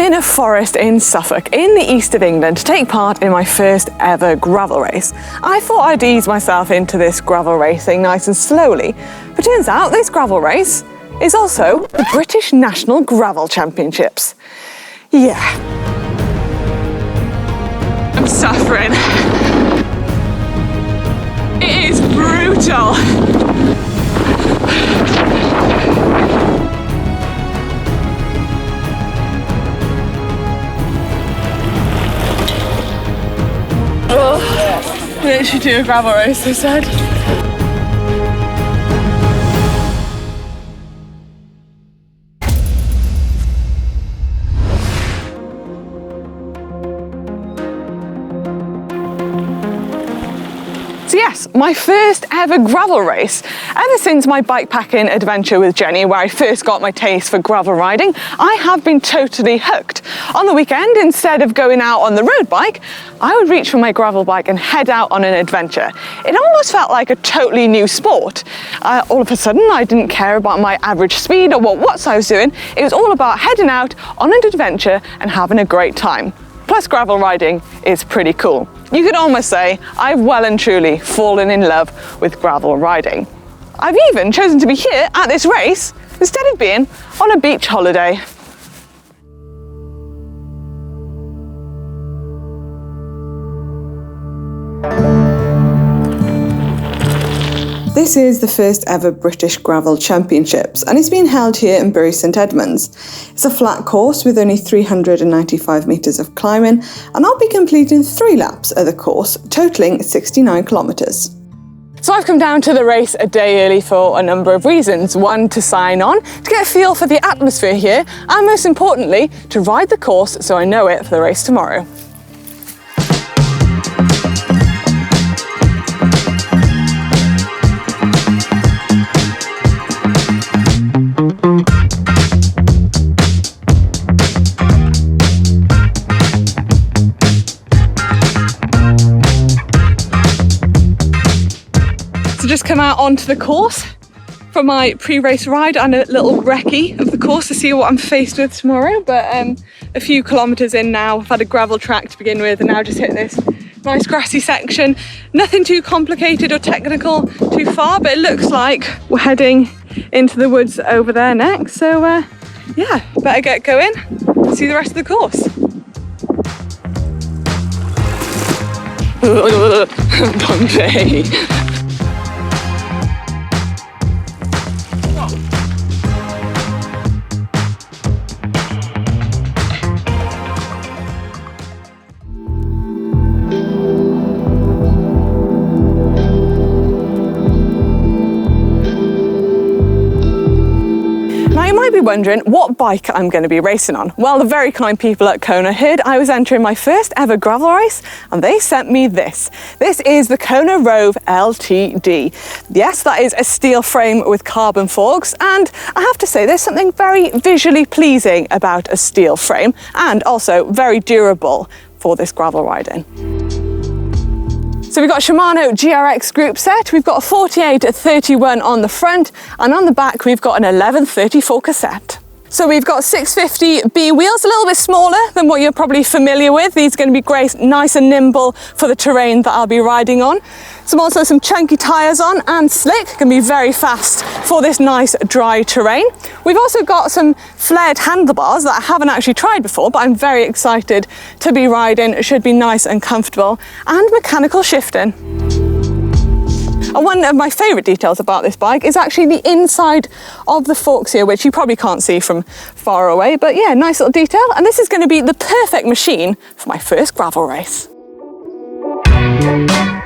in a forest in Suffolk, in the east of England, to take part in my first ever gravel race. I thought I'd ease myself into this gravel racing nice and slowly, but turns out this gravel race is also the British National Gravel Championships. Yeah. I'm suffering. It is brutal. Oh, we actually do a gravel race, they said. So yes, my first ever gravel race. Ever since my bikepacking adventure with Jenny, where I first got my taste for gravel riding, I have been totally hooked. On the weekend, instead of going out on the road bike, I would reach for my gravel bike and head out on an adventure. It almost felt like a totally new sport. All of a sudden, I didn't care about my average speed or what watts I was doing. It was all about heading out on an adventure and having a great time. Plus, gravel riding is pretty cool. You could almost say I've well and truly fallen in love with gravel riding. I've even chosen to be here at this race instead of being on a beach holiday. This is the first ever British Gravel Championships, and it's being held here in Bury St Edmunds. It's a flat course with only 395 metres of climbing, and I'll be completing 3 laps of the course, totalling 69 kilometres. So I've come down to the race a day early for a number of reasons. One, to sign on, to get a feel for the atmosphere here, and most importantly, to ride the course so I know it for the race tomorrow. Just come out onto the course for my pre-race ride and a little recce of the course to see what I'm faced with tomorrow. But a few kilometres in now, I've had a gravel track to begin with and now just hit this nice grassy section. Nothing too complicated or technical too far, but it looks like we're heading into the woods over there next. So yeah, better get going, see the rest of the course. Bonsaye. Be wondering what bike I'm going to be racing on. Well, the very kind people at Kona heard I was entering my first ever gravel race and they sent me this. This is the Kona Rove LTD. Yes, that is a steel frame with carbon forks, and I have to say there's something very visually pleasing about a steel frame and also very durable for this gravel riding. So we've got a Shimano GRX group set, we've got a 48-31 on the front, and on the back we've got an 11-34 cassette. So we've got 650B wheels, a little bit smaller than what you're probably familiar with. These are going to be great, nice and nimble for the terrain that I'll be riding on. Also some chunky tyres on and slick, can be very fast for this nice dry terrain. We've also got some flared handlebars that I haven't actually tried before, but I'm very excited to be riding. It should be nice and comfortable, and mechanical shifting. And one of my favourite details about this bike is actually the inside of the forks here, which you probably can't see from far away, but yeah, nice little detail. And this is going to be the perfect machine for my first gravel race.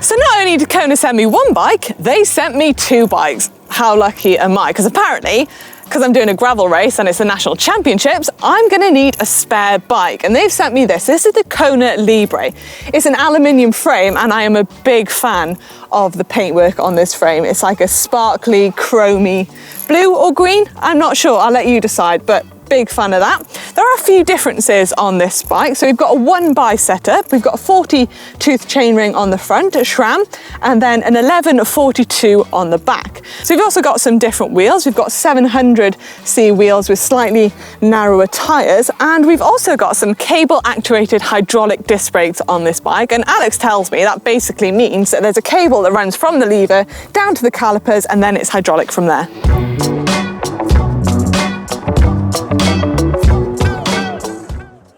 So not only did Kona send me one bike, they sent me 2 bikes. How lucky am I? Because apparently, because I'm doing a gravel race and it's the national championships, I'm going to need a spare bike. And they've sent me this. This is the Kona Libre. It's an aluminium frame and I am a big fan of the paintwork on this frame. It's like a sparkly, chromy blue or green. I'm not sure. I'll let you decide, but big fan of that. There are a few differences on this bike. So we've got a 1x setup, we've got a 40 tooth chainring on the front, a SRAM, and then an 1142 on the back. So we've also got some different wheels. We've got 700C wheels with slightly narrower tyres, and we've also got some cable actuated hydraulic disc brakes on this bike. And Alex tells me that basically means that there's a cable that runs from the lever down to the calipers, and then it's hydraulic from there.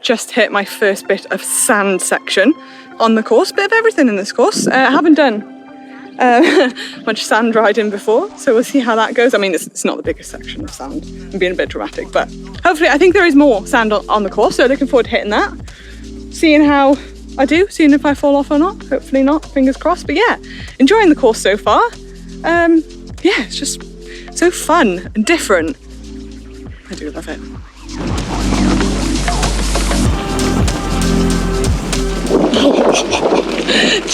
Just hit my first bit of sand section on the course. Bit of everything in this course. I haven't done much sand riding before, so we'll see how that goes. I mean, it's not the biggest section of sand. I'm being a bit dramatic, but hopefully I think there is more sand on the course, so looking forward to hitting that. Seeing how I do, seeing if I fall off or not. Hopefully not, fingers crossed. But yeah, enjoying the course so far. Yeah, it's just so fun and different. I do love it.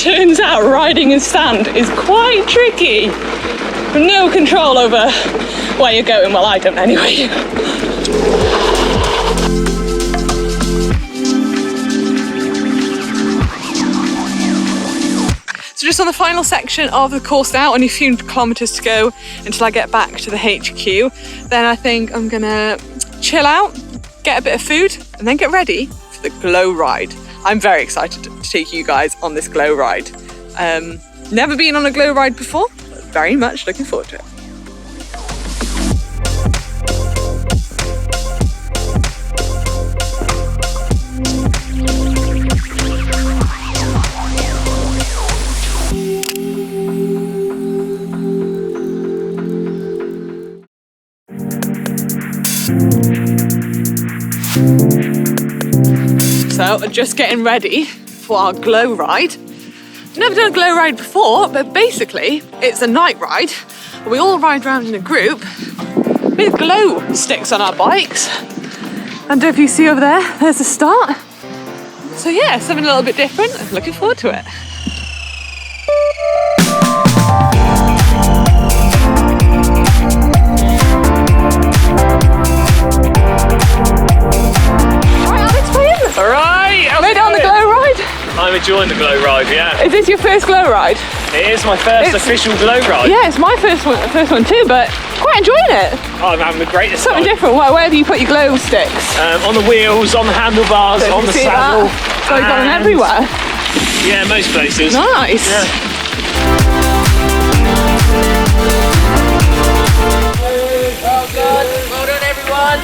Turns out riding in sand is quite tricky. No control over where you're going. Well, I don't anyway. So just on the final section of the course now, only a few kilometres to go until I get back to the HQ. Then I think I'm gonna chill out, get a bit of food, and then get ready for the glow ride. I'm very excited to take you guys on this glow ride. Never been on a glow ride before, but very much looking forward to it. So just getting ready for our glow ride. Never done a glow ride before, but basically it's a night ride. We all ride around in a group with glow sticks on our bikes. And if you see over there, there's the start. So yeah, something a little bit different. I'm looking forward to it. I'm enjoying the glow ride, yeah. Is this your first glow ride? It is my first official glow ride. Yeah, it's my first one too, but quite enjoying it. Oh, I'm having the greatest Something time. different. Where do you put your glow sticks? On the wheels, on the handlebars, on the saddle. So you've got them everywhere? Yeah, most places. Nice. Yeah. Well done, everyone.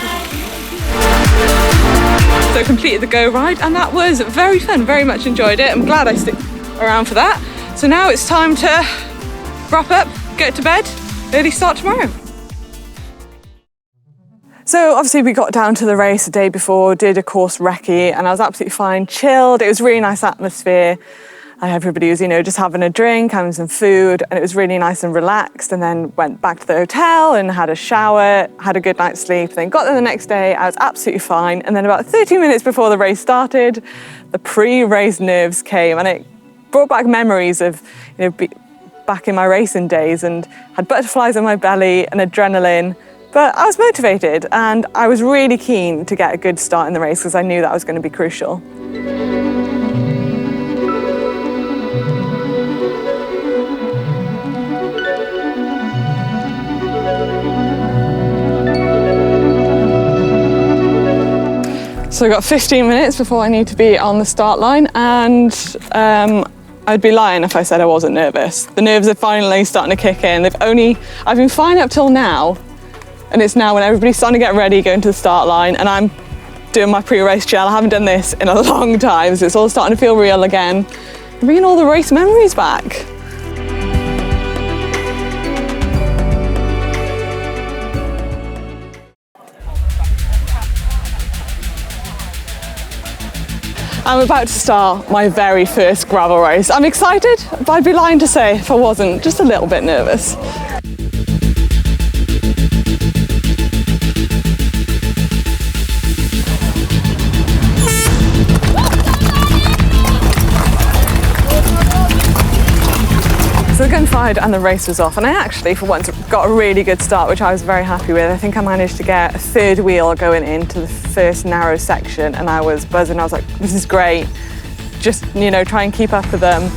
So completed the go ride, and that was very fun, very much enjoyed it. I'm glad I stick around for that. So now it's time to wrap up, get to bed, early start tomorrow. So obviously we got down to the race the day before, did a course recce, and I was absolutely fine, chilled. It was a really nice atmosphere. Everybody was, just having a drink, having some food, and it was really nice and relaxed. And then went back to the hotel and had a shower, had a good night's sleep. Then got there the next day, I was absolutely fine. And then about 30 minutes before the race started, the pre-race nerves came, and it brought back memories of, back in my racing days, and had butterflies in my belly and adrenaline. But I was motivated, and I was really keen to get a good start in the race because I knew that was going to be crucial. So I've got 15 minutes before I need to be on the start line, and I'd be lying if I said I wasn't nervous. The nerves are finally starting to kick in. I've been fine up till now, and it's now when everybody's starting to get ready, going to the start line, and I'm doing my pre-race gel. I haven't done this in a long time, so it's all starting to feel real again. I'm bringing all the race memories back. I'm about to start my very first gravel race. I'm excited, but I'd be lying to say if I wasn't just a little bit nervous. So the gun fired and the race was off, and I actually, for once, got a really good start, which I was very happy with. I think I managed to get a third wheel going into the first narrow section, and I was buzzing. I was like, this is great. Just, you know, try and keep up with them.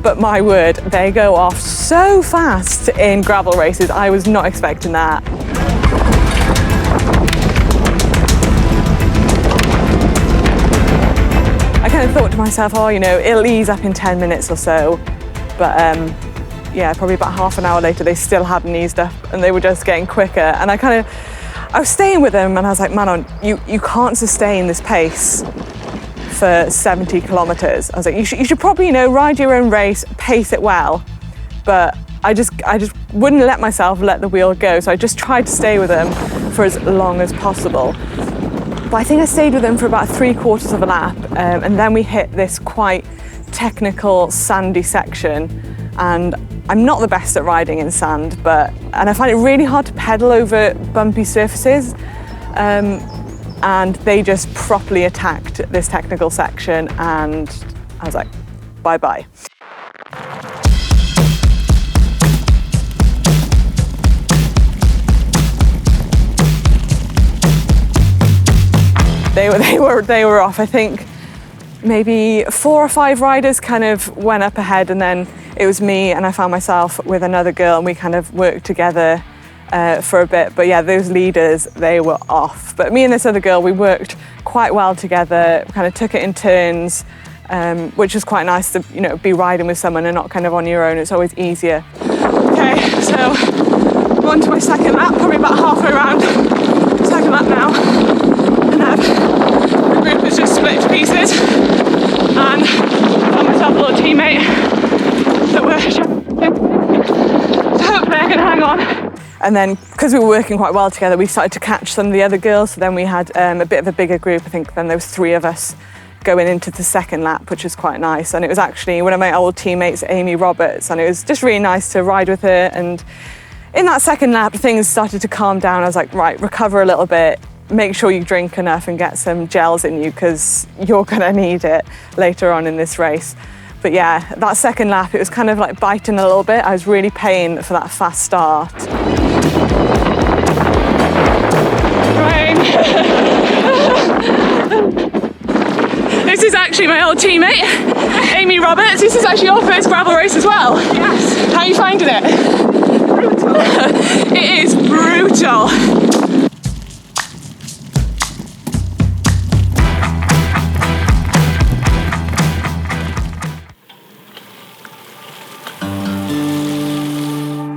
But my word, they go off so fast in gravel races. I was not expecting that. I kind of thought to myself, oh, you know, it'll ease up in 10 minutes or so. But yeah, probably about half an hour later, they still hadn't eased up and they were just getting quicker. And I was staying with them and I was like, Manon, you can't sustain this pace for 70 kilometers. I was like, you should probably, you know, ride your own race, pace it well. But I just wouldn't let myself let the wheel go. So I just tried to stay with them for as long as possible. But I think I stayed with them for about 3/4 of a lap. And then we hit this quite technical sandy section, and I'm not the best at riding in sand, and I find it really hard to pedal over bumpy surfaces, and they just properly attacked this technical section, and I was like, bye bye. They were off. I think maybe 4 or 5 riders kind of went up ahead, and then it was me, and I found myself with another girl, and we kind of worked together for a bit. But yeah, those leaders, they were off. But me and this other girl, we worked quite well together, kind of took it in turns, which was quite nice to, you know, be riding with someone and not kind of on your own. It's always easier. Okay, so I'm on to my second lap, probably about halfway around. Second lap now, and the group is just split to pieces, and I found myself a little teammate that we're so hopefully I can hang on. And then, because we were working quite well together, we started to catch some of the other girls, so then we had a bit of a bigger group. I think then there was 3 of us going into the second lap, which was quite nice. And it was actually one of my old teammates, Amy Roberts, and it was just really nice to ride with her. And in that second lap, things started to calm down. I was like, right, recover a little bit, make sure you drink enough and get some gels in you, because you're gonna need it later on in this race. But yeah, that second lap, it was kind of like biting a little bit. I was really paying for that fast start. Rain. This is actually my old teammate, Amy Roberts. This is actually your first gravel race as well. Yes. How are you finding it? Brutal. It is brutal.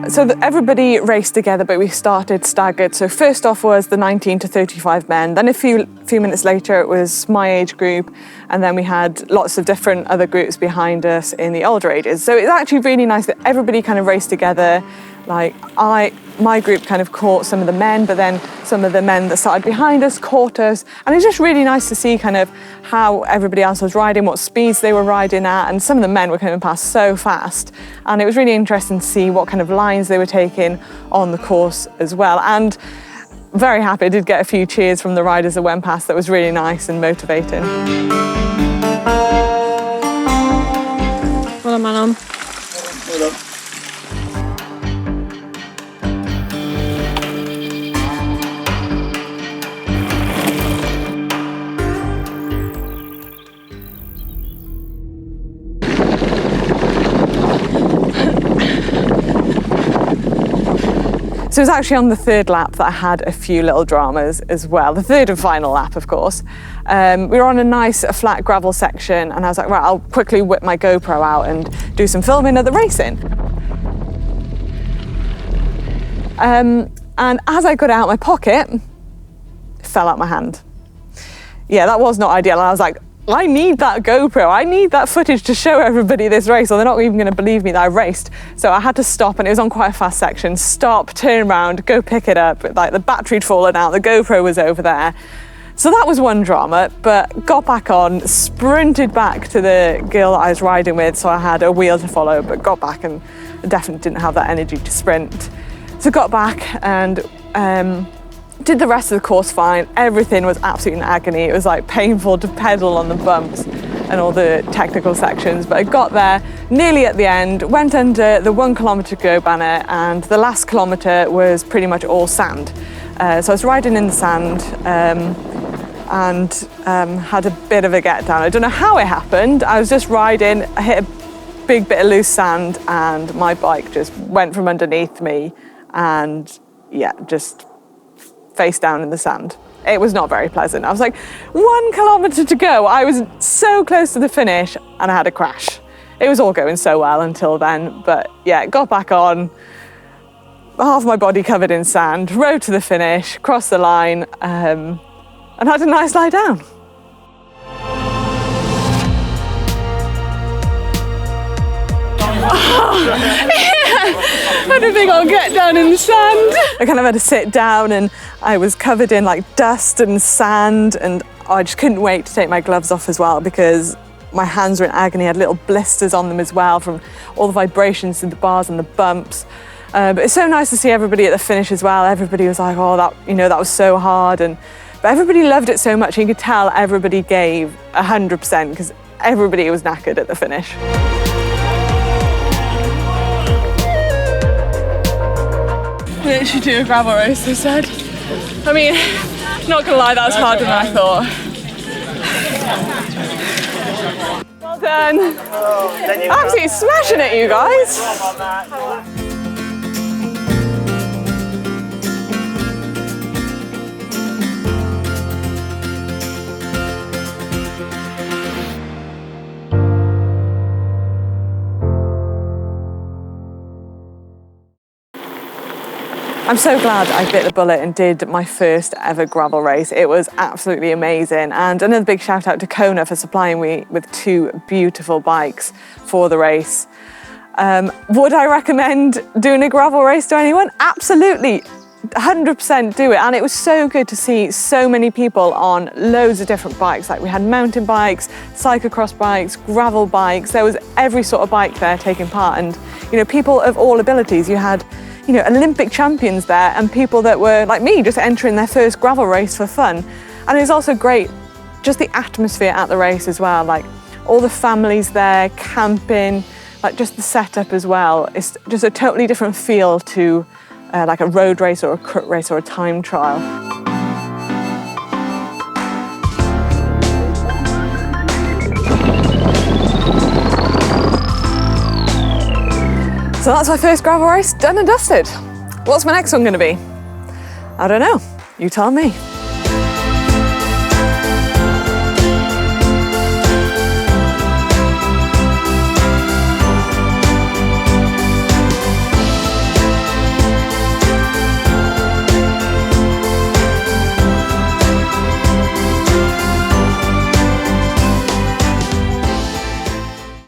So everybody raced together, but we started staggered. So first off was the 19 to 35 men. Then a few minutes later, it was my age group. And then we had lots of different other groups behind us in the older ages. So it's actually really nice that everybody kind of raced together. Like my group kind of caught some of the men, but then some of the men that started behind us caught us. And it's just really nice to see kind of how everybody else was riding, what speeds they were riding at. And some of the men were coming past so fast. And it was really interesting to see what kind of lines they were taking on the course as well. And very happy, I did get a few cheers from the riders that went past. That was really nice and motivating. Well done, Manon. Well done. So it was actually on the third lap that I had a few little dramas as well. The third and final lap, of course. We were on a nice flat gravel section, and I was like, right, I'll quickly whip my GoPro out and do some filming of the racing. And as I got it out of my pocket, it fell out my hand. Yeah, that was not ideal. And I was like, I need that GoPro. I need that footage to show everybody this race, or they're not even going to believe me that I raced. So I had to stop, and it was on quite a fast section. Stop, turn around, go pick it up. Like the battery'd fallen out, the GoPro was over there. So that was one drama, but got back on, sprinted back to the girl that I was riding with, so I had a wheel to follow, but got back and definitely didn't have that energy to sprint. So got back and did the rest of the course fine. Everything was absolutely in agony. It was like painful to pedal on the bumps. and all the technical sections, but I got there nearly at the end, went under the 1 kilometre go banner, and the last kilometre was pretty much all sand. So I was riding in the sand and had a bit of a get down. I don't know how it happened. I was just riding, I hit a big bit of loose sand and my bike just went from underneath me and yeah, just face down in the sand. It was not very pleasant. I was like, 1 kilometre to go. I was so close to the finish and I had a crash. It was all going so well until then, but yeah, got back on, half my body covered in sand, rode to the finish, crossed the line, and had a nice lie down. I don't think I'll get down in the sand. I kind of had to sit down and I was covered in like dust and sand, and I just couldn't wait to take my gloves off as well because my hands were in agony. I had little blisters on them as well from all the vibrations through the bars and the bumps. But it's so nice to see everybody at the finish as well. Everybody was like, oh, that was so hard. But everybody loved it so much. And you could tell everybody gave 100% because everybody was knackered at the finish. We should do a gravel race, they said. I mean, not gonna lie, that was harder than I thought. Well done. Absolutely smashing it, you guys. I'm so glad I bit the bullet and did my first ever gravel race. It was absolutely amazing. And another big shout out to Kona for supplying me with 2 beautiful bikes for the race. Would I recommend doing a gravel race to anyone? Absolutely, 100% do it. And it was so good to see so many people on loads of different bikes. Like we had mountain bikes, cyclocross bikes, gravel bikes. There was every sort of bike there taking part. And, you know, people of all abilities. You had, you know, Olympic champions there and people that were like me, just entering their first gravel race for fun. And it was also great, just the atmosphere at the race as well, like all the families there, camping, like just the setup as well. It's just a totally different feel to like a road race or a crit race or a time trial. So that's my first gravel race done and dusted. What's my next one going to be? I don't know. You tell me.